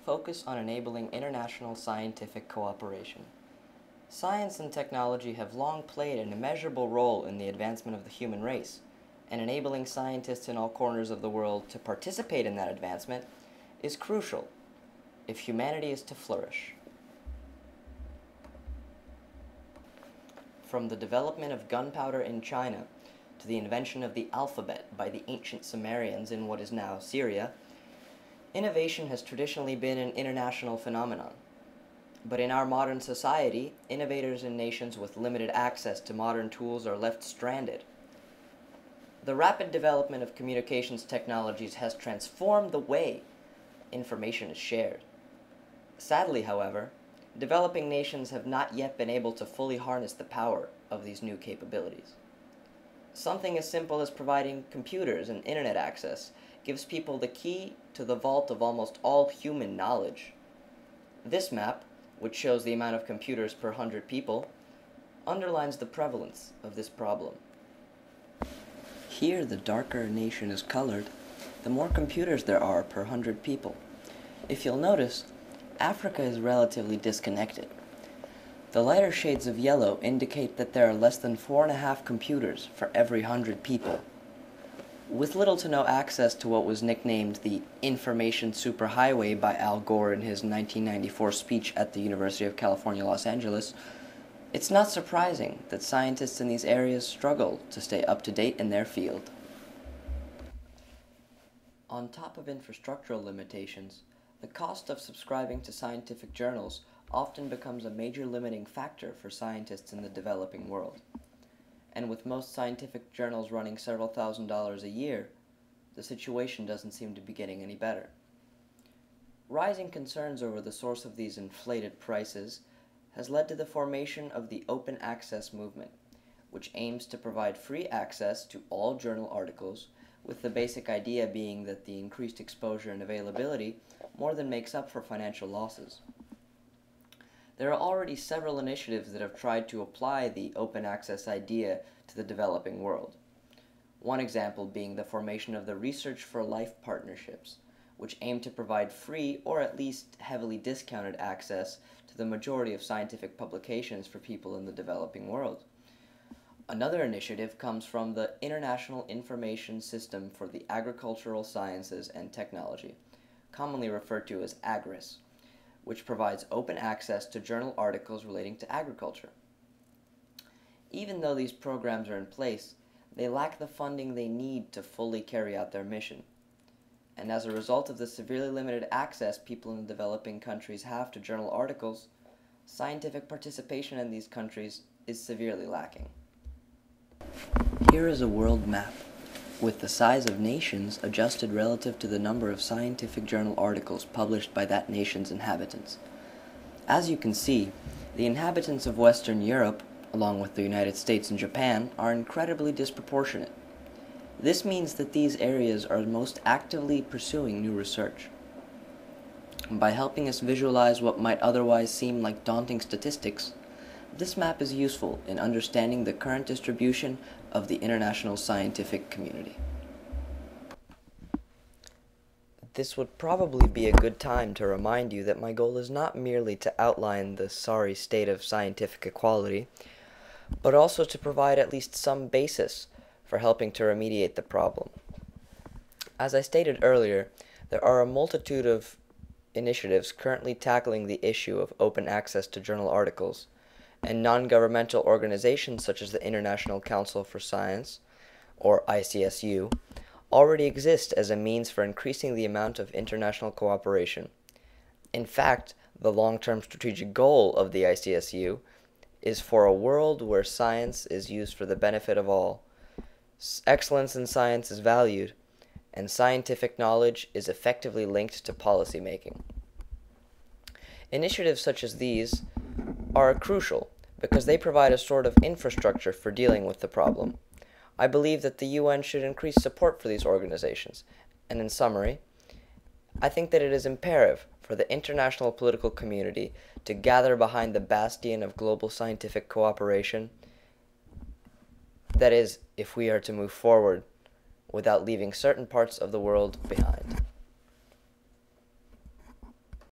focus on enabling international scientific cooperation. Science and technology have long played an immeasurable role in the advancement of the human race, and enabling scientists in all corners of the world to participate in that advancement is crucial if humanity is to flourish. From the development of gunpowder in China to the invention of the alphabet by the ancient Sumerians in what is now Syria, innovation has traditionally been an international phenomenon. But in our modern society, innovators in nations with limited access to modern tools are left stranded. The rapid development of communications technologies has transformed the way information is shared. Sadly, however, developing nations have not yet been able to fully harness the power of these new capabilities. Something as simple as providing computers and internet access gives people the key to the vault of almost all human knowledge. This map, which shows the amount of computers per 100 people, underlines the prevalence of this problem. Here, the darker a nation is colored, the more computers there are per 100 people. If you'll notice, Africa is relatively disconnected. The lighter shades of yellow indicate that there are less than 4.5 computers for every 100 people. With little to no access to what was nicknamed the Information Superhighway by Al Gore in his 1994 speech at the University of California, Los Angeles, it's not surprising that scientists in these areas struggle to stay up to date in their field. On top of infrastructural limitations, the cost of subscribing to scientific journals often becomes a major limiting factor for scientists in the developing world. And with most scientific journals running several $1,000s a year, the situation doesn't seem to be getting any better. Rising concerns over the source of these inflated prices has led to the formation of the Open Access movement, which aims to provide free access to all journal articles, with the basic idea being that the increased exposure and availability more than makes up for financial losses. There are already several initiatives that have tried to apply the open access idea to the developing world. One example being the formation of the Research for Life partnerships, which aim to provide free or at least heavily discounted access to the majority of scientific publications for people in the developing world. Another initiative comes from the International Information System for the Agricultural Sciences and Technology, commonly referred to as AGRIS, which provides open access to journal articles relating to agriculture. Even though these programs are in place, they lack the funding they need to fully carry out their mission. And as a result of the severely limited access people in developing countries have to journal articles, scientific participation in these countries is severely lacking. Here is a world map, with the size of nations adjusted relative to the number of scientific journal articles published by that nation's inhabitants. As you can see, the inhabitants of Western Europe, along with the United States and Japan, are incredibly disproportionate. This means that these areas are most actively pursuing new research. By helping us visualize what might otherwise seem like daunting statistics, this map is useful in understanding the current distribution of the international scientific community. This would probably be a good time to remind you that my goal is not merely to outline the sorry state of scientific equality, but also to provide at least some basis for helping to remediate the problem. As I stated earlier, there are a multitude of initiatives currently tackling the issue of open access to journal articles, and non-governmental organizations such as the International Council for Science, or ICSU, already exist as a means for increasing the amount of international cooperation. In fact, the long-term strategic goal of the ICSU is for a world where science is used for the benefit of all, excellence in science is valued, and scientific knowledge is effectively linked to policy making. Initiatives such as these are crucial because they provide a sort of infrastructure for dealing with the problem. I believe that the UN should increase support for these organizations, and in summary, I think that it is imperative for the international political community to gather behind the bastion of global scientific cooperation. That is, if we are to move forward without leaving certain parts of the world behind.